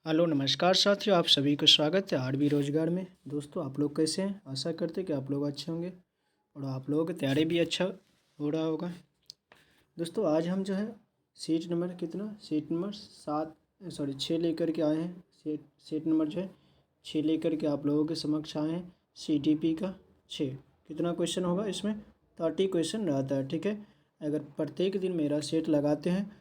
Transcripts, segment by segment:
Hello नमस्कार साथियों, आप सभी को स्वागत है आरबी रोजगार में। दोस्तों, आप लोग कैसे हैं? आशा करते हैं कि आप लोग अच्छे होंगे और आप लोगों की तैयारी भी अच्छा हो रहा होगा। दोस्तों, आज हम जो है सीट नंबर सीट नंबर 6 लेकर के आए हैं। सीट नंबर जो है 6 लेकर के आप लोगों के समक्ष आए हैं। CTP का 6 कितना क्वेश्चन होगा? इसमें 30 क्वेश्चन रहता है। ठीक है, अगर प्रत्येक दिन मेरा सेट लगाते हैं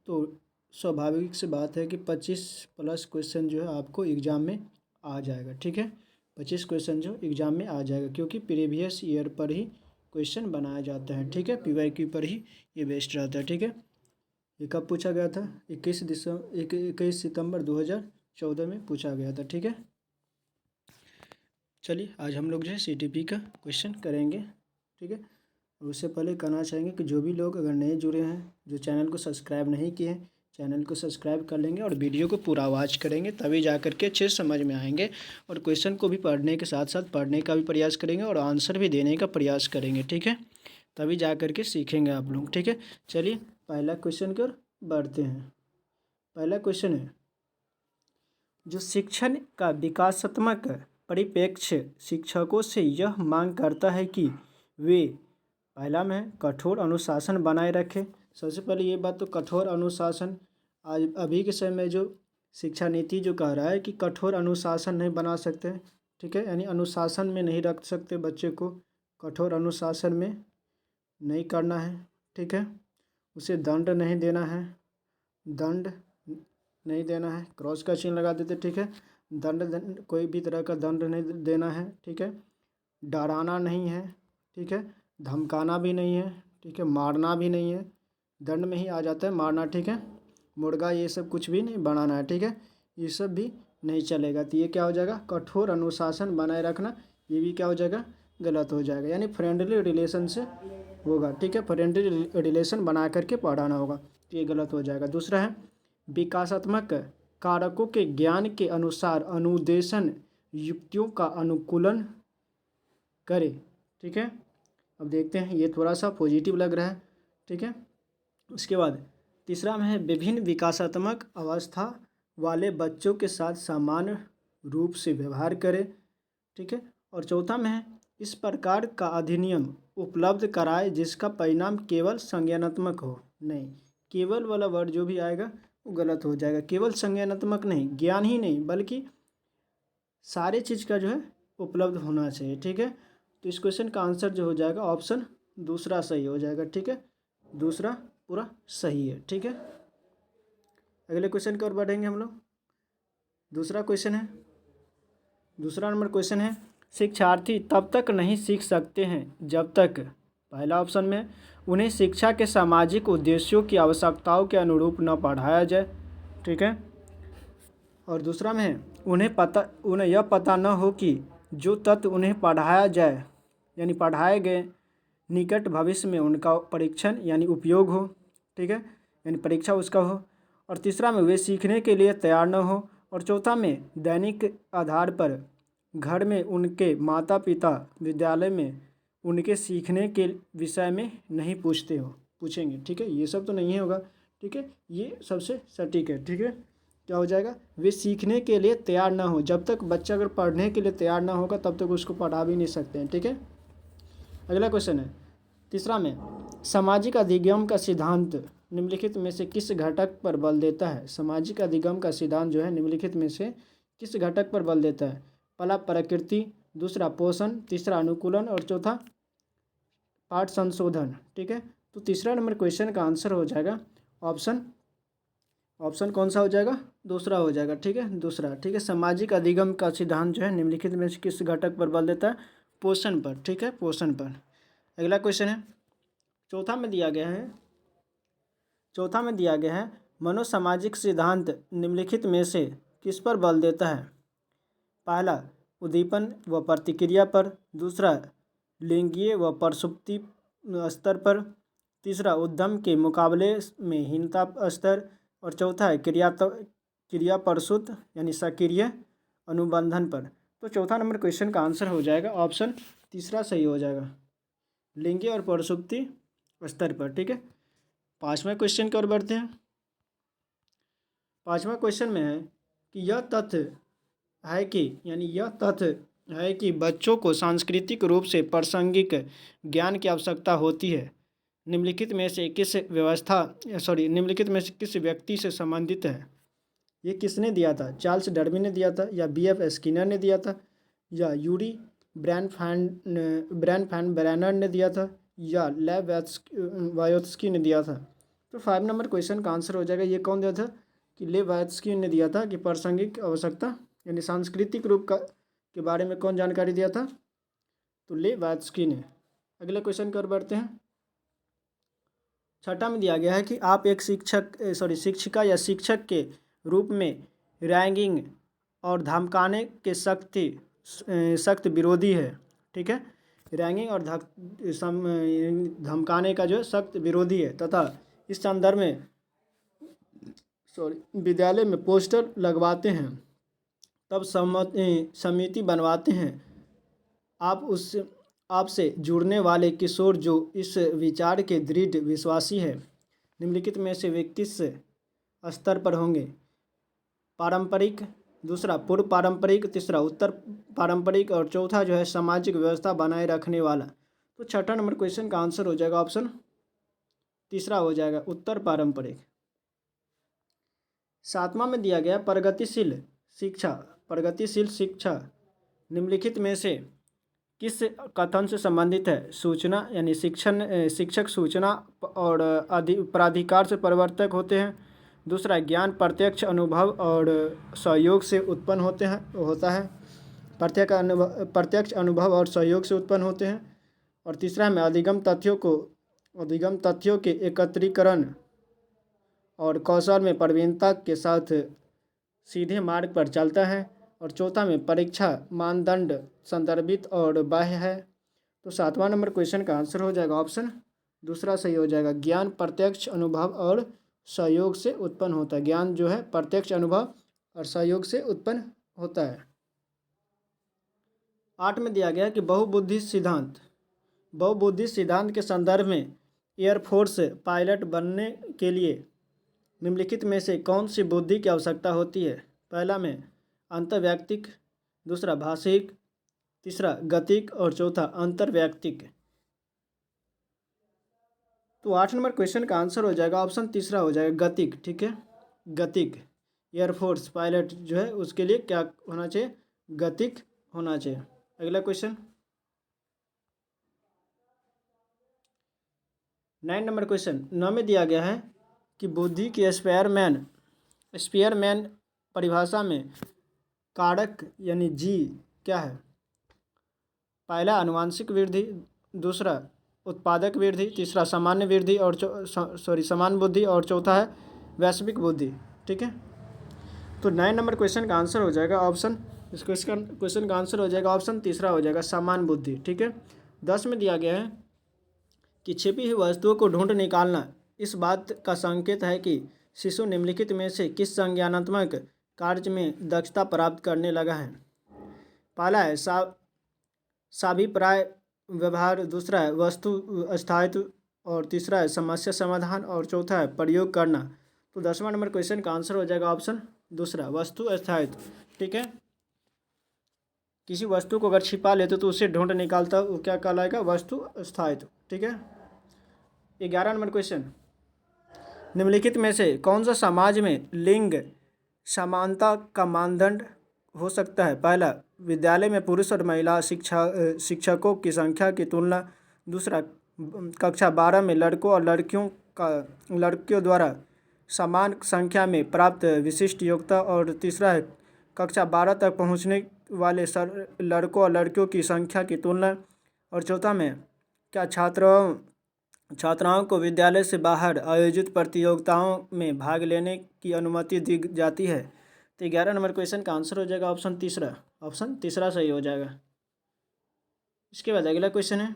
तो स्वाभाविक सी बात है कि 25 प्लस क्वेश्चन जो है आपको एग्ज़ाम में आ जाएगा। ठीक है, 25 क्वेश्चन जो एग्ज़ाम में आ जाएगा, क्योंकि प्रीवियस ईयर पर ही क्वेश्चन बनाया जाता है। ठीक है, PYQ पर ही ये बेस्ड रहता है। ठीक है, ये कब पूछा गया था? 21 सितंबर 2014 में पूछा गया था। ठीक है, चलिए आज हम लोग जो है CTP का क्वेश्चन करेंगे। ठीक है, और उससे पहले कहना चाहेंगे कि जो भी लोग अगर नए जुड़े हैं, जो चैनल को सब्सक्राइब नहीं किए हैं, चैनल को सब्सक्राइब कर लेंगे और वीडियो को पूरा वॉच करेंगे, तभी जा कर के अच्छे से समझ में आएंगे। और क्वेश्चन को भी पढ़ने के साथ साथ पढ़ने का भी प्रयास करेंगे और आंसर भी देने का प्रयास करेंगे। ठीक है, तभी जा कर के सीखेंगे आप लोग। ठीक है, चलिए पहला क्वेश्चन की ओर बढ़ते हैं। पहला क्वेश्चन है, जो शिक्षण का विकासात्मक परिप्रेक्ष्य शिक्षकों से यह मांग करता है कि वे पहला में कठोर अनुशासन बनाए रखें। सबसे पहले ये बात तो कठोर अनुशासन, आज अभी के समय में जो शिक्षा नीति जो कह रहा है कि कठोर अनुशासन नहीं बना सकते। ठीक है, यानी अनुशासन में नहीं रख सकते बच्चे को, कठोर अनुशासन में नहीं करना है। ठीक है, उसे दंड नहीं देना है, दंड नहीं देना है, क्रॉस का चिन्ह लगा देते। ठीक है, दंड कोई भी तरह का दंड नहीं देना है। ठीक है, डराना नहीं है। ठीक है, धमकाना भी नहीं है। ठीक है, मारना भी नहीं है, दंड में ही आ जाता है मारना। ठीक है, मुर्गा ये सब कुछ भी नहीं बनाना है। ठीक है, ये सब भी नहीं चलेगा। तो ये क्या हो जाएगा? कठोर अनुशासन बनाए रखना, ये भी क्या हो जाएगा? गलत हो जाएगा। यानी फ्रेंडली रिलेशन से होगा। ठीक है, फ्रेंडली रिलेशन बना करके पढ़ाना होगा, तो ये गलत हो जाएगा। दूसरा है, विकासात्मक कारकों के ज्ञान के अनुसार अनुदेशन युक्तियों का अनुकूलन करे। ठीक है, अब देखते हैं, ये थोड़ा सा पॉजिटिव लग रहा है। ठीक है, उसके बाद तीसरा में है, विभिन्न विकासात्मक अवस्था वाले बच्चों के साथ समान रूप से व्यवहार करें। ठीक है, और चौथा में है, इस प्रकार का अधिनियम उपलब्ध कराए जिसका परिणाम केवल संज्ञानात्मक हो। नहीं, केवल वाला वर्ड जो भी आएगा वो गलत हो जाएगा। केवल संज्ञानात्मक नहीं, ज्ञान ही नहीं, बल्कि सारे चीज़ का जो है उपलब्ध होना चाहिए। ठीक है, तो इस क्वेश्चन का आंसर जो हो जाएगा ऑप्शन दूसरा सही हो जाएगा। ठीक है, दूसरा पूरा सही है। ठीक है, अगले क्वेश्चन की ओर बढ़ेंगे हम लोग। दूसरा नंबर क्वेश्चन है, शिक्षार्थी तब तक नहीं सीख सकते हैं जब तक, पहला ऑप्शन में, उन्हें शिक्षा के सामाजिक उद्देश्यों की आवश्यकताओं के अनुरूप न पढ़ाया जाए। ठीक है, और दूसरा में है, उन्हें यह पता न हो कि जो तत्व उन्हें पढ़ाया जाए यानी पढ़ाए गए निकट भविष्य में उनका परीक्षण यानी उपयोग हो। ठीक है, यानी परीक्षा उसका हो। और तीसरा में, वे सीखने के लिए तैयार न हो। और चौथा में, दैनिक आधार पर घर में उनके माता पिता विद्यालय में उनके सीखने के विषय में नहीं पूछेंगे। ठीक है, ये सब तो नहीं होगा। ठीक है, ये सबसे सटीक है। ठीक है, क्या हो जाएगा? वे सीखने के लिए तैयार ना हो। जब तक बच्चा अगर पढ़ने के लिए तैयार ना होगा तब तक उसको पढ़ा भी नहीं सकते हैं। ठीक है, अगला क्वेश्चन है, तीसरा में, सामाजिक अधिगम का सिद्धांत निम्नलिखित में से किस घटक पर बल देता है? सामाजिक अधिगम का सिद्धांत जो है निम्नलिखित में से किस घटक पर बल देता है? पहला प्रकृति, दूसरा पोषण, तीसरा अनुकूलन और चौथा पाठ संशोधन। ठीक है, तो तीसरा नंबर क्वेश्चन का आंसर हो जाएगा ऑप्शन कौन सा हो जाएगा? दूसरा हो जाएगा। ठीक है, दूसरा। ठीक है, सामाजिक अधिगम का सिद्धांत जो है निम्नलिखित में से किस घटक पर बल देता है? पोषण पर। ठीक है, पोषण पर। अगला क्वेश्चन है, चौथा में दिया गया है, मनोसामाजिक सिद्धांत निम्नलिखित में से किस पर बल देता है? पहला, उद्दीपन व प्रतिक्रिया पर, दूसरा, लिंगीय व प्रसुप्ति स्तर पर, तीसरा, उद्यम के मुकाबले में हीनता स्तर, और चौथा है क्रिया प्रसूत यानी सक्रिय अनुबंधन पर। तो चौथा नंबर क्वेश्चन का आंसर हो जाएगा ऑप्शन तीसरा सही हो जाएगा, लिंगीय और प्रसुप्ति स्तर पर। ठीक है, पाँचवें क्वेश्चन की ओर बढ़ते हैं। पाँचवा क्वेश्चन में है, कि यह तथ्य है कि यह तथ्य है कि बच्चों को सांस्कृतिक रूप से प्रासंगिक ज्ञान की आवश्यकता होती है। निम्नलिखित में से किस व्यक्ति से संबंधित है? ये किसने दिया था? चार्ल्स डार्विन ने दिया था, या B.F. स्किनर ने दिया था, या यूरी ब्रैनफैन ब्रैनर ने दिया था, या लेव वायोत्स्की ने दिया था? तो 5 नंबर क्वेश्चन का आंसर हो जाएगा, ये कौन दिया था? कि लेव वायोत्स्की ने दिया था कि प्रासंगिक आवश्यकता यानी सांस्कृतिक रूप के बारे में कौन जानकारी दिया था? तो लेव वायोत्स्की ने। अगला क्वेश्चन कर बढ़ते हैं। छठा में दिया गया है कि आप एक शिक्षिका या शिक्षक के रूप में रैगिंग और धमकाने के सख्त विरोधी है। ठीक है, रैगिंग और धमकाने का जो सख्त विरोधी है तथा इस संदर्भ में विद्यालय में पोस्टर लगवाते हैं, तब समिति बनवाते हैं। आपसे जुड़ने वाले किशोर जो इस विचार के दृढ़ विश्वासी है, निम्नलिखित में से वे किस स्तर पर होंगे? पारंपरिक, दूसरा पूर्व पारंपरिक, तीसरा उत्तर पारंपरिक और चौथा जो है सामाजिक व्यवस्था बनाए रखने वाला। तो छठा नंबर क्वेश्चन का आंसर हो जाएगा ऑप्शन तीसरा हो जाएगा, उत्तर पारंपरिक। सातवां में दिया गया प्रगतिशील शिक्षा निम्नलिखित में से किस कथन से संबंधित है? सूचना यानी शिक्षक सूचना और प्राधिकार से परिवर्तक होते हैं। दूसरा, ज्ञान प्रत्यक्ष अनुभव और सहयोग से उत्पन्न होता है। प्रत्यक्ष अनुभव और सहयोग से उत्पन्न होते हैं। और तीसरा में अधिगम तथ्यों के एकत्रीकरण और कौशल में प्रवीणता के साथ सीधे मार्ग पर चलता है। और चौथा में परीक्षा मानदंड संदर्भित और बाह्य है। तो सातवां नंबर क्वेश्चन का आंसर हो जाएगा ऑप्शन दूसरा सही हो जाएगा, ज्ञान प्रत्यक्ष अनुभव और सहयोग से उत्पन्न होता है। ज्ञान जो है प्रत्यक्ष अनुभव और सहयोग से उत्पन्न होता है। 8 में दिया गया कि बहुबुद्धि सिद्धांत के संदर्भ में एयरफोर्स पायलट बनने के लिए निम्नलिखित में से कौन सी बुद्धि की आवश्यकता होती है? पहला में अंतर्वैयक्तिक, दूसरा भाषिक, तीसरा गतिक और चौथा अंतर्वैयक्तिक। तो 8 नंबर क्वेश्चन का आंसर हो जाएगा ऑप्शन तीसरा हो जाएगा, गतिक। ठीक है, गतिक। एयरफोर्स पायलट जो है उसके लिए क्या होना चाहिए? गतिक होना चाहिए। अगला क्वेश्चन 9 नंबर क्वेश्चन 9 में दिया गया है कि बुद्धि की स्पेयरमैन परिभाषा में कारक यानी जी क्या है? पहला आनुवंशिक वृद्धि, दूसरा उत्पादक वृद्धि, तीसरा सामान्य वृद्धि और सामान्य बुद्धि और चौथा है वैश्विक बुद्धि। ठीक है, तो 9 नंबर क्वेश्चन का आंसर हो जाएगा ऑप्शन इस क्वेश्चन का आंसर हो जाएगा ऑप्शन तीसरा हो जाएगा, सामान्य बुद्धि। ठीक है, 10 में दिया गया है कि छिपी हुई वस्तुओं को ढूंढ निकालना इस बात का संकेत है कि शिशु निम्नलिखित में से किस संज्ञानात्मक कार्य में दक्षता प्राप्त करने लगा है? पहला है साभिप्राय व्यवहार, दूसरा है वस्तु स्थायित्व और तीसरा है समस्या समाधान और चौथा है प्रयोग करना। तो 10वां नंबर क्वेश्चन का आंसर हो जाएगा ऑप्शन दूसरा, वस्तु स्थायित्व। ठीक है, किसी वस्तु को अगर छिपा लेते तो उसे ढूंढ निकालता वो क्या कहलाएगा? वस्तु स्थायित्व। ठीक है, 11 नंबर क्वेश्चन निम्नलिखित में से कौन सा समाज में लिंग समानता का मानदंड हो सकता है? पहला, विद्यालय में पुरुष और महिला शिक्षकों की संख्या की तुलना, दूसरा कक्षा 12 में लड़कों और लड़कियों द्वारा समान संख्या में प्राप्त विशिष्ट योग्यता, और तीसरा है कक्षा 12 तक पहुंचने वाले लड़कों और लड़कियों की संख्या की तुलना, और चौथा में क्या छात्राओं को विद्यालय से बाहर आयोजित प्रतियोगिताओं में भाग लेने की अनुमति दी जाती है? तो 11 नंबर क्वेश्चन का आंसर हो जाएगा ऑप्शन तीसरा सही हो जाएगा। इसके बाद अगला क्वेश्चन है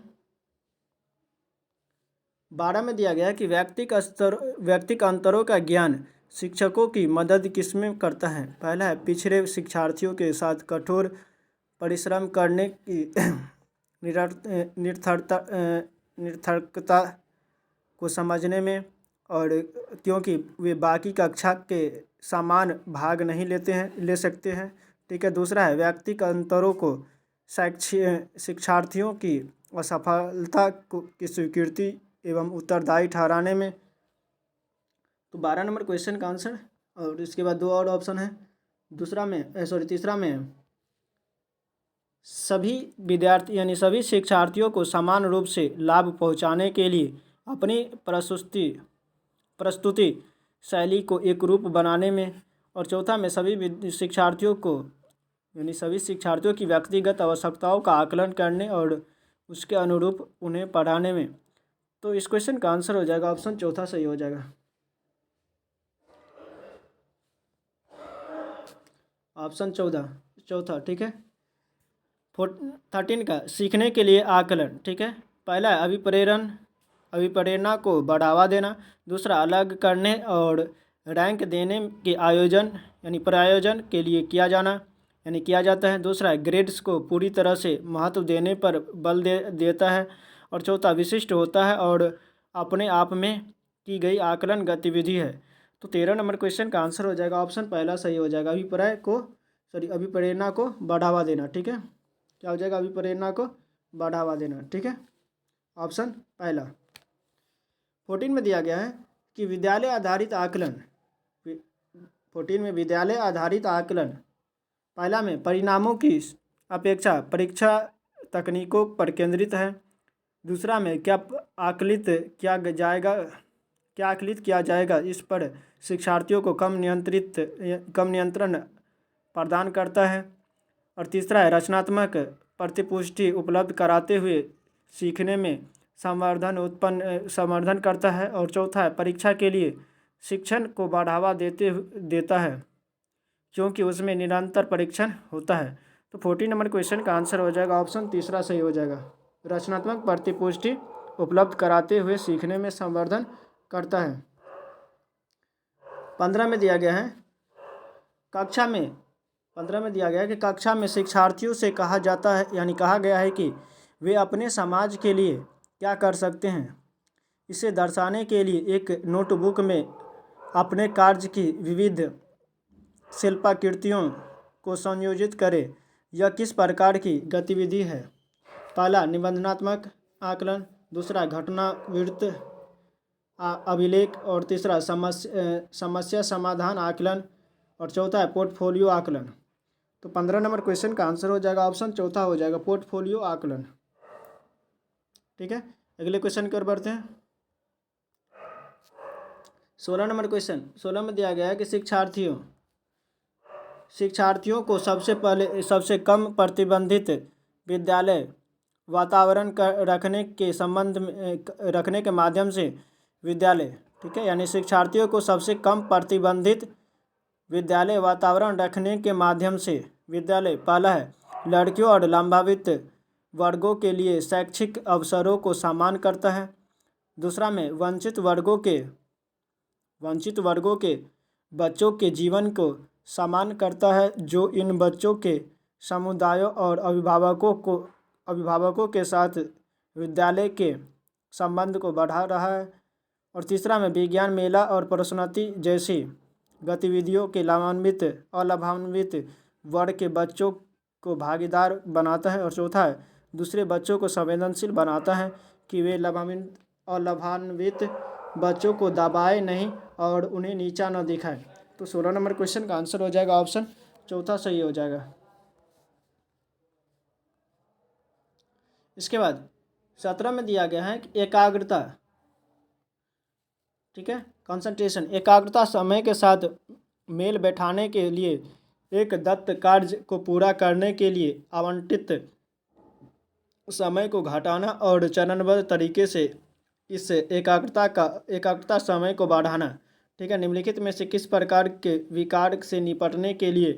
12 में दिया गया कि व्यक्तिक अंतरों का ज्ञान शिक्षकों की मदद किसमें करता है? पहला है पिछड़े शिक्षार्थियों के साथ कठोर परिश्रम करने की निरर्थकता को समझने में, और क्योंकि वे बाकी कक्षा के समान भाग नहीं ले सकते हैं। ठीक है। दूसरा है व्यक्तिगत अंतरों को शिक्षार्थियों की असफलता की स्वीकृति एवं उत्तरदायी ठहराने में। तो 12 नंबर क्वेश्चन का आंसर। और इसके बाद 2 और ऑप्शन है। तीसरा में सभी विद्यार्थी यानी सभी शिक्षार्थियों को समान रूप से लाभ पहुंचाने के लिए अपनी प्रस्तुति शैली को एक रूप बनाने में। और चौथा में सभी शिक्षार्थियों की व्यक्तिगत आवश्यकताओं का आकलन करने और उसके अनुरूप उन्हें पढ़ाने में। तो इस क्वेश्चन का आंसर हो जाएगा ऑप्शन चौथा सही हो जाएगा। ऑप्शन चौथा। ठीक है। 13 का सीखने के लिए आकलन। ठीक है। पहला है अभिप्रेरणा को बढ़ावा देना। दूसरा अलग करने और रैंक देने के प्रायोजन के लिए किया जाता है। दूसरा है ग्रेड्स को पूरी तरह से महत्व देने पर बल देता है। और चौथा विशिष्ट होता है और अपने आप में की गई आकलन गतिविधि है। तो 13 नंबर क्वेश्चन का आंसर हो जाएगा ऑप्शन पहला सही हो जाएगा। अभिप्रेरणा को बढ़ावा देना। ठीक है। क्या हो जाएगा? अभिप्रेरणा को बढ़ावा देना। ठीक है। ऑप्शन पहला। 14 में दिया गया है कि विद्यालय आधारित आकलन। 14 में विद्यालय आधारित आकलन पहला में परिणामों की अपेक्षा परीक्षा तकनीकों पर केंद्रित है। दूसरा में क्या आकलित किया जाएगा इस पर शिक्षार्थियों को कम नियंत्रण प्रदान करता है। और तीसरा है रचनात्मक प्रतिपुष्टि उपलब्ध कराते हुए सीखने में संवर्धन करता है। और चौथा है परीक्षा के लिए शिक्षण को बढ़ावा देता है क्योंकि उसमें निरंतर परीक्षण होता है। तो 14 नंबर क्वेश्चन का आंसर हो जाएगा ऑप्शन तीसरा सही हो जाएगा। रचनात्मक प्रतिपुष्टि उपलब्ध कराते हुए सीखने में संवर्धन करता है। 15 में दिया गया है कि कक्षा में शिक्षार्थियों से कहा गया है कि वे अपने समाज के लिए क्या कर सकते हैं। इसे दर्शाने के लिए एक नोटबुक में अपने कार्य की विविध शिल्पाकृतियों को संयोजित करें। यह किस प्रकार की गतिविधि है? पहला निबंधात्मक आकलन, दूसरा घटनावृत्त अभिलेख, और तीसरा समस्या समाधान आकलन, और चौथा है पोर्टफोलियो आकलन। तो 15 नंबर क्वेश्चन का आंसर हो जाएगा ऑप्शन चौथा हो जाएगा, पोर्टफोलियो आकलन। ठीक है। अगले क्वेश्चन की ओर बढ़ते हैं। 16 नंबर क्वेश्चन। 16 में दिया गया है कि शिक्षार्थियों को सबसे कम प्रतिबंधित विद्यालय वातावरण रखने के माध्यम से विद्यालय। ठीक है। यानी शिक्षार्थियों को सबसे कम प्रतिबंधित विद्यालय वातावरण रखने के माध्यम से विद्यालय पहला है लड़कियों और लाभान्वित वर्गों के लिए शैक्षिक अवसरों को समान करता है। दूसरा में वंचित वर्गों के बच्चों के जीवन को समान करता है जो इन बच्चों के समुदायों और अभिभावकों के साथ विद्यालय के संबंध को बढ़ा रहा है। और तीसरा में विज्ञान मेला और प्रदर्शनी जैसी गतिविधियों के अलाभान्वित वर्ग के बच्चों को भागीदार बनाता है। और चौथा है दूसरे बच्चों को संवेदनशील बनाता है कि वे लाभान्वित बच्चों को दबाए नहीं और उन्हें नीचा न दिखाए। तो 16 नंबर क्वेश्चन का आंसर हो जाएगा ऑप्शन चौथा सही हो जाएगा। इसके बाद 17 में दिया गया है कि एकाग्रता। ठीक है। कंसंट्रेशन एकाग्रता समय के साथ मेल बैठाने के लिए एक दत्त कार्य को पूरा करने के लिए आवंटित समय को घटाना और चरणबद्ध तरीके से इस एकाग्रता समय को बढ़ाना। ठीक है। निम्नलिखित में से किस प्रकार के विकार से निपटने के लिए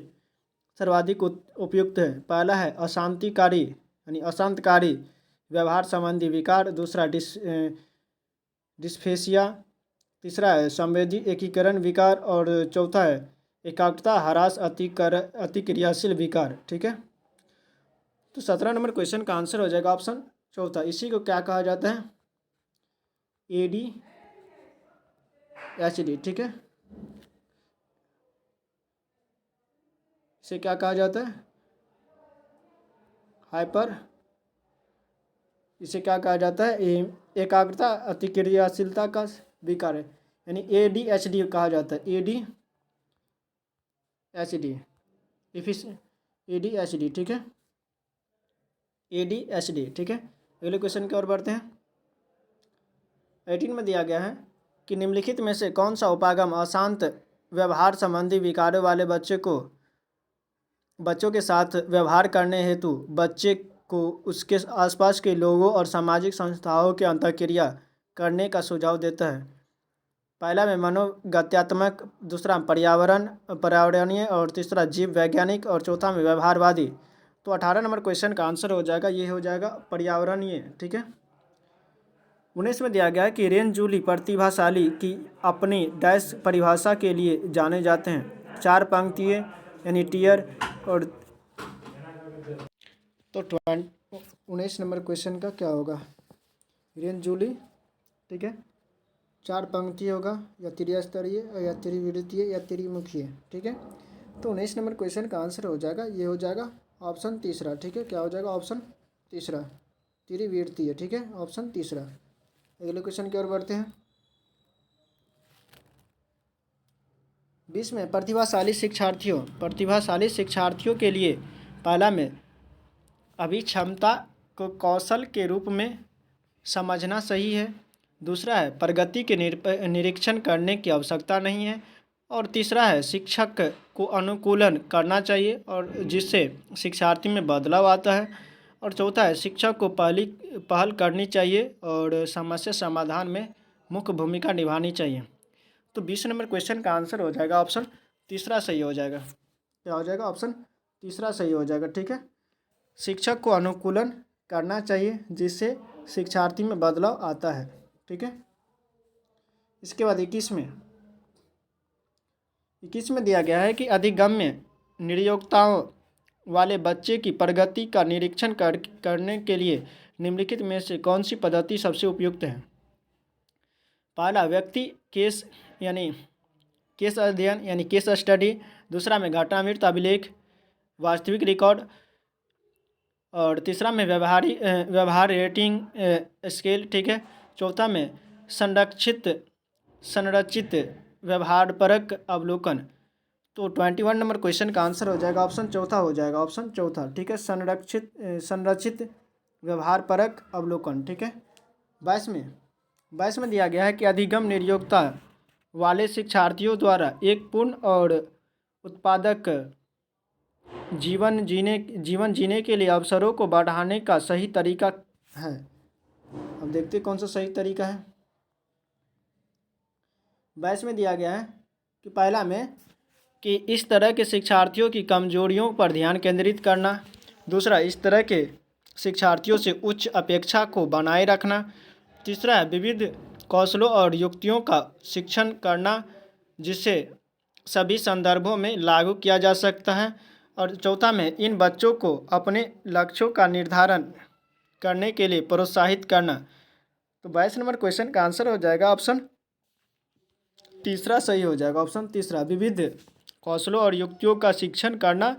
सर्वाधिक उपयुक्त है? पहला है अशांतकारी व्यवहार संबंधी विकार, दूसरा डिस्फेसिया, तीसरा है संवेदी एकीकरण विकार, और चौथा है एकाग्रता ह्रास अतिक्रियाशील विकार। ठीक है। तो 17 नंबर क्वेश्चन का आंसर हो जाएगा ऑप्शन चौथा। इसी को क्या कहा जाता है? एच डी, ठीक है। इसे क्या कहा जाता है? हाइपर, इसे क्या कहा जाता है? एकाग्रता अतिक्रियाशीलता का विकार है, यानी ए डी एच डी कहा जाता है। A D H D, A D H D, ठीक है। ए डी एच डी, ठीक है। अगले क्वेश्चन की ओर बढ़ते हैं। 18 में दिया गया है कि निम्नलिखित में से कौन सा उपागम अशांत व्यवहार संबंधी विकारों वाले बच्चों के साथ व्यवहार करने हेतु बच्चे को उसके आसपास के लोगों और सामाजिक संस्थाओं के अंतःक्रिया करने का सुझाव देता है? पहला में मनोगत्यात्मक, दूसरा पर्यावरणीय, और तीसरा जीव वैज्ञानिक, और चौथा में व्यवहारवादी। तो 18 नंबर क्वेश्चन का आंसर हो जाएगा, ये हो जाएगा पर्यावरणीय, ठीक है। 19 में दिया गया है कि रेन जूली प्रतिभाशाली की अपनी डैश परिभाषा के लिए जाने जाते हैं? 4 पंक्तिय, यानी टीयर, और तो 19 नंबर क्वेश्चन का क्या होगा? रेन जूली, ठीक है। 4 पंक्ति होगा, या त्रिस्तरीय, या त्रिवृत्तीय, या त्रिमुखीय, ठीक है। तो 19 नंबर क्वेश्चन का आंसर हो जाएगा, ये हो जाएगा ऑप्शन तीसरा, ठीक है। क्या हो जाएगा? ऑप्शन तीसरा, त्रिवृत्तीय, ठीक है। ऑप्शन तीसरा। अगले क्वेश्चन की ओर बढ़ते हैं। 20 में प्रतिभाशाली शिक्षार्थियों के लिए पहला में अभिक्षमता को कौशल के रूप में समझना सही है, दूसरा है प्रगति के निरीक्षण करने की आवश्यकता नहीं है, और तीसरा है शिक्षक को अनुकूलन करना चाहिए और जिससे शिक्षार्थी में बदलाव आता है, और चौथा है शिक्षक को पहल करनी चाहिए और समस्या समाधान में मुख्य भूमिका निभानी चाहिए। तो 20 नंबर क्वेश्चन का आंसर हो जाएगा ऑप्शन तीसरा सही हो जाएगा। क्या हो जाएगा? ऑप्शन तीसरा सही हो जाएगा, ठीक है। शिक्षक को अनुकूलन करना चाहिए जिससे शिक्षार्थी में बदलाव आता है, ठीक है। इसके बाद 21 में दिया गया है कि अधिगम्य निर्योग्यताओं वाले बच्चे की प्रगति का निरीक्षण करने के लिए निम्नलिखित में से कौन सी पद्धति सबसे उपयुक्त है? पहला व्यक्ति केस अध्ययन, यानी केस स्टडी, दूसरा में घटनामृत अभिलेख, वास्तविक रिकॉर्ड, और तीसरा में व्यवहार रेटिंग स्केल, ठीक है। चौथा में संरचित व्यवहारपरक अवलोकन। तो 21 नंबर क्वेश्चन का आंसर हो जाएगा ऑप्शन चौथा हो जाएगा, ऑप्शन चौथा, ठीक है। संरचित व्यवहारपरक अवलोकन, ठीक है। 22 में दिया गया है कि अधिगम निर्योग्यता वाले शिक्षार्थियों द्वारा एक पूर्ण और उत्पादक जीवन जीने के लिए अवसरों को बढ़ाने का सही तरीका है। अब देखते हैं कौन सा सही तरीका है। 22 में दिया गया है कि पहला में कि इस तरह के शिक्षार्थियों की कमजोरियों पर ध्यान केंद्रित करना, दूसरा इस तरह के शिक्षार्थियों से उच्च अपेक्षा को बनाए रखना, तीसरा है विविध कौशलों और युक्तियों का शिक्षण करना जिसे सभी संदर्भों में लागू किया जा सकता है, और चौथा में इन बच्चों को अपने लक्ष्यों का निर्धारण करने के लिए प्रोत्साहित करना। तो 22 नंबर क्वेश्चन का आंसर हो जाएगा ऑप्शन तीसरा सही हो जाएगा, ऑप्शन तीसरा, विविध कौशलों और युक्तियों का शिक्षण करना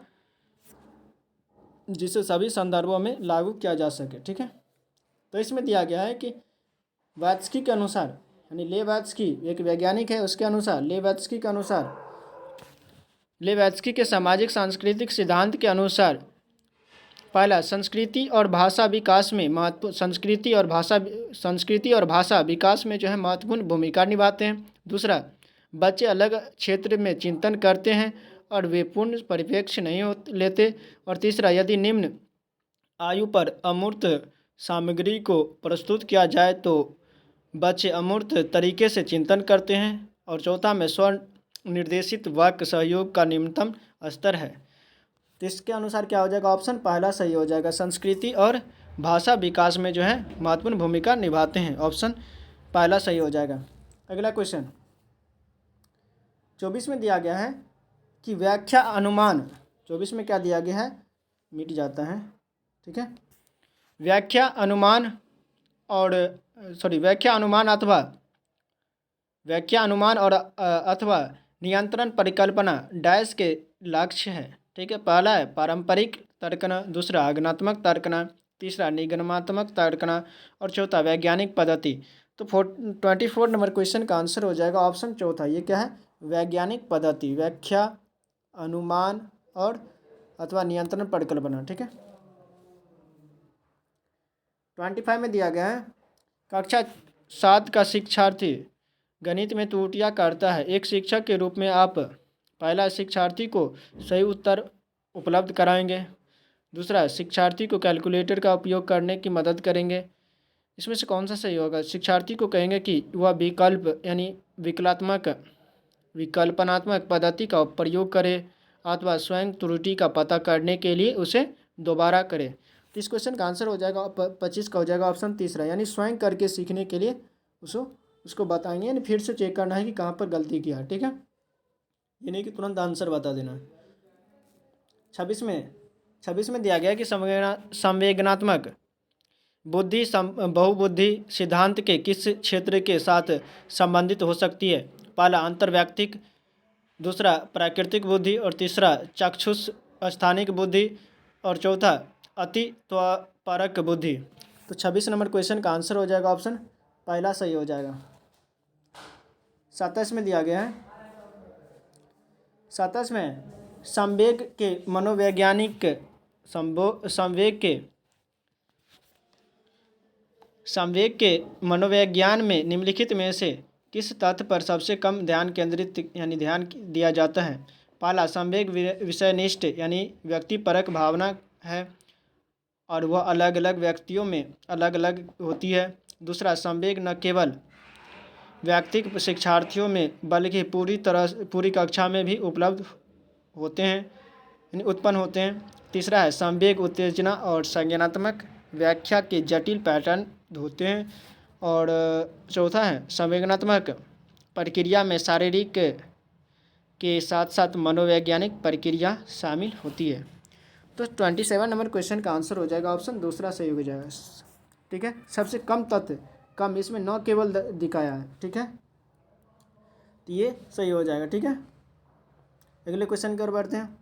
जिसे सभी संदर्भों में लागू किया जा सके, ठीक है। तो इसमें दिया गया है कि वात्स्की के अनुसार, यानी ले वात्स्की एक वैज्ञानिक है, उसके अनुसार ले वात्स्की के सामाजिक सांस्कृतिक सिद्धांत के अनुसार पहला संस्कृति और भाषा विकास में संस्कृति और भाषा विकास में जो है महत्वपूर्ण भूमिका निभाते हैं, दूसरा बच्चे अलग क्षेत्र में चिंतन करते हैं और वे पूर्ण परिप्रेक्ष्य नहीं लेते, और तीसरा यदि निम्न आयु पर अमूर्त सामग्री को प्रस्तुत किया जाए तो बच्चे अमूर्त तरीके से चिंतन करते हैं, और चौथा में स्व निर्देशित वाक्य सहयोग का निम्नतम स्तर है। तो इसके अनुसार क्या हो जाएगा? ऑप्शन पहला सही हो जाएगा, संस्कृति और भाषा विकास में जो है महत्वपूर्ण भूमिका निभाते हैं, ऑप्शन पहला सही हो जाएगा। अगला क्वेश्चन 24 में दिया गया है कि व्याख्या अनुमान, 24 में क्या दिया गया है? मिट जाता है, ठीक है। व्याख्या अनुमान अथवा व्याख्या, अनुमान और अथवा नियंत्रण परिकल्पना डैश के लक्ष्य है। ठीक है, पहला है पारंपरिक तर्कना, दूसरा आगमनात्मक तर्कना, तीसरा निगमनात्मक तर्कना और चौथा वैज्ञानिक पद्धति। तो 24 नंबर क्वेश्चन का आंसर हो जाएगा ऑप्शन चौथा। ये क्या है? वैज्ञानिक पद्धति, व्याख्या, अनुमान और अथवा नियंत्रण परिकल्पना। ठीक है, 25 में दिया गया है कक्षा 7 का शिक्षार्थी गणित में त्रुटियां करता है। एक शिक्षक के रूप में आप पहला शिक्षार्थी को सही उत्तर उपलब्ध कराएंगे, दूसरा शिक्षार्थी को कैलकुलेटर का उपयोग करने की मदद करेंगे। इसमें से कौन सा सही होगा? शिक्षार्थी को कहेंगे कि वह विकल्प यानी विकल्पनात्मक पद्धति का प्रयोग करे अथवा स्वयं त्रुटि का पता करने के लिए उसे दोबारा करे। तो इस क्वेश्चन का आंसर हो जाएगा 25 का हो जाएगा ऑप्शन तीसरा, यानी स्वयं करके सीखने के लिए उसको बताएंगे, यानी फिर से चेक करना है कि कहाँ पर गलती किया। ठीक है, ये नहीं कि तुरंत आंसर बता देना। 26 में दिया गया कि संवेदनात्मक बुद्धि बहुबुद्धि सिद्धांत के किस क्षेत्र के साथ संबंधित हो सकती है? पहला अंतर्वैयक्तिक, दूसरा प्राकृतिक बुद्धि और तीसरा चाक्षुष स्थानिक बुद्धि और चौथा अतित्वपरक बुद्धि। तो 26 नंबर क्वेश्चन का आंसर हो जाएगा ऑप्शन पहला सही हो जाएगा। 27 में दिया गया है 27 में संवेग के मनोवैज्ञानिक संवेग के मनोविज्ञान में निम्नलिखित में से किस तथ्य पर सबसे कम ध्यान केंद्रित यानी ध्यान दिया जाता है? पहला संवेग विषयनिष्ठ यानी व्यक्तिपरक भावना है और वह अलग अलग व्यक्तियों में अलग अलग होती है। दूसरा संवेग न केवल व्यक्तिगत शिक्षार्थियों में बल्कि पूरी कक्षा में भी उपलब्ध होते हैं यानी उत्पन्न होते हैं। तीसरा है संवेग उत्तेजना और संज्ञानात्मक व्याख्या के जटिल पैटर्न होते हैं। और चौथा है संवेदनात्मक प्रक्रिया में शारीरिक के साथ साथ मनोवैज्ञानिक प्रक्रिया शामिल होती है। तो 27 नंबर क्वेश्चन का आंसर हो जाएगा ऑप्शन दूसरा सही हो जाएगा। ठीक है, सबसे कम तथ्य, कम इसमें न केवल दिखाया है। ठीक है, तो ये सही हो जाएगा। ठीक है, अगले क्वेश्चन की ओर बढ़ते हैं।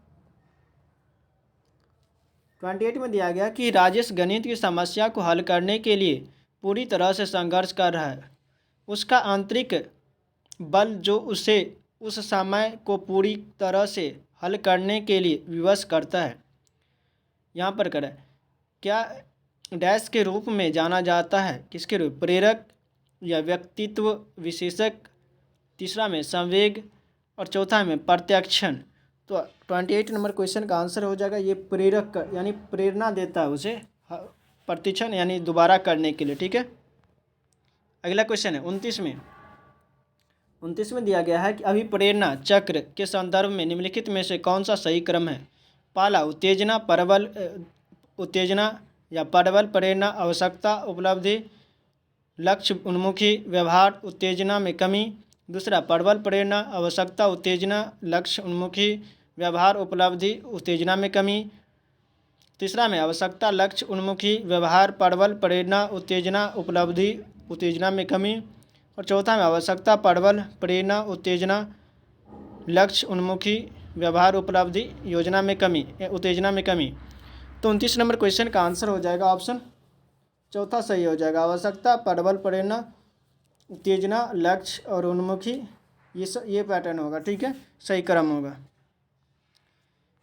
28 में दिया गया कि राजेश गणित की समस्या को हल करने के लिए पूरी तरह से संघर्ष कर रहा है। उसका आंतरिक बल जो उसे उस समय को पूरी तरह से हल करने के लिए विवश करता है। यहाँ पर करें क्या डैश के रूप में जाना जाता है? किसके रूप? प्रेरक या व्यक्तित्व विशेषक, तीसरा में संवेग और चौथा में प्रत्याक्षण। तो 28 नंबर क्वेश्चन का आंसर हो जाएगा ये प्रेरक यानी प्रेरणा देता है उसे प्रतिक्षण यानी दोबारा करने के लिए। ठीक है, अगला क्वेश्चन है 29 में दिया गया है कि अभिप्रेरणा चक्र के संदर्भ में निम्नलिखित में से कौन सा सही क्रम है? पहला उत्तेजना या प्रबल प्रेरणा, आवश्यकता, उपलब्धि, लक्ष्य उन्मुखी व्यवहार, उत्तेजना में कमी। दूसरा प्रबल प्रेरणा, आवश्यकता, उत्तेजना, लक्ष्य उन्मुखी व्यवहार, उपलब्धि, उत्तेजना में कमी। तीसरा में आवश्यकता, लक्ष्य उन्मुखी व्यवहार, प्रबल प्रेरणा, उत्तेजना, उपलब्धि, उत्तेजना में कमी। और चौथा में आवश्यकता, प्रबल प्रेरणा, उत्तेजना, लक्ष्य उन्मुखी व्यवहार, उपलब्धि, योजना में कमी उत्तेजना में कमी। तो 29 नंबर क्वेश्चन का आंसर हो जाएगा ऑप्शन चौथा सही हो जाएगा। आवश्यकता, प्रबल प्रेरणा, उत्तेजना, लक्ष्य और उन्मुखी, ये पैटर्न होगा। ठीक है, सही क्रम होगा।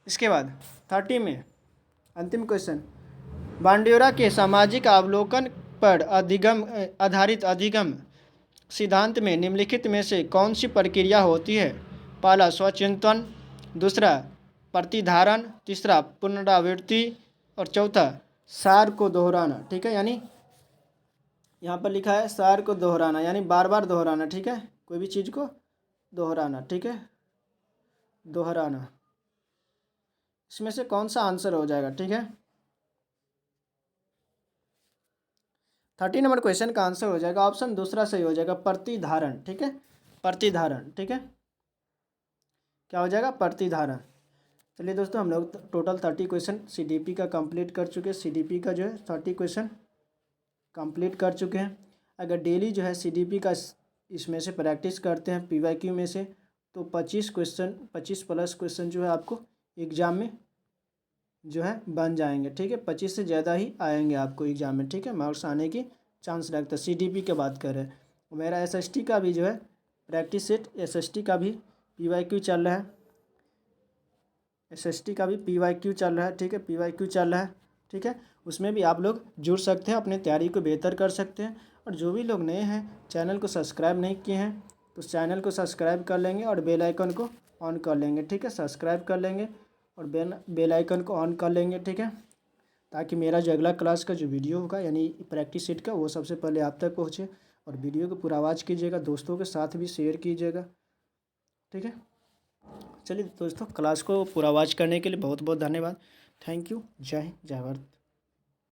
इसके बाद 30 में अंतिम क्वेश्चन, बांडियोरा के सामाजिक अवलोकन पर आधारित अधिगम सिद्धांत में निम्नलिखित में से कौन सी प्रक्रिया होती है? पहला स्वचिंतन, दूसरा प्रतिधारण, तीसरा पुनरावृत्ति और चौथा सार को दोहराना। ठीक है, यानी यहाँ पर लिखा है सार को दोहराना यानी बार बार दोहराना। ठीक है, कोई भी चीज़ को दोहराना। ठीक है, दोहराना, इसमें से कौन सा आंसर हो जाएगा? ठीक है, 30 नंबर क्वेश्चन का आंसर हो जाएगा ऑप्शन दूसरा सही हो जाएगा, प्रतिधारण। ठीक है, प्रतिधारण। ठीक है, क्या हो जाएगा? प्रतिधारण। चलिए दोस्तों, हम लोग टोटल 30 क्वेश्चन सीडीपी का कंप्लीट कर चुके हैं। सीडीपी का जो है 30 क्वेश्चन कंप्लीट कर चुके हैं। अगर डेली जो है सीडीपी का इसमें से प्रैक्टिस करते हैं PYQ में से, तो 25 क्वेश्चन 25+ क्वेश्चन जो है आपको एग्ज़ाम में जो है बन जाएंगे। ठीक है, 25 से ज़्यादा ही आएंगे आपको एग्ज़ाम में। ठीक है, मार्क्स आने की चांस रखता है। CDP की बात करें, मेरा SST का भी जो है प्रैक्टिस सेट SST का भी PYQ चल रहा है। SST का भी PYQ चल रहा है। ठीक है, PYQ चल रहा है। ठीक है, उसमें भी आप लोग जुड़ सकते हैं, अपने तैयारी को बेहतर कर सकते हैं। और जो भी लोग नए हैं, चैनल को सब्सक्राइब नहीं किए हैं, तो चैनल को सब्सक्राइब कर लेंगे और बेल आइकन को ऑन कर लेंगे। ठीक है, सब्सक्राइब कर लेंगे और बेल आइकन को ऑन कर लेंगे। ठीक है, ताकि मेरा जो अगला क्लास का जो वीडियो होगा यानी प्रैक्टिस सेट का, वो सबसे पहले आप तक पहुँचे। और वीडियो को पूरा वॉच कीजिएगा, दोस्तों के साथ भी शेयर कीजिएगा। ठीक है, चलिए दोस्तों, क्लास को पूरा वॉच करने के लिए बहुत बहुत धन्यवाद। Thank you. जय हिंद, जय भारत।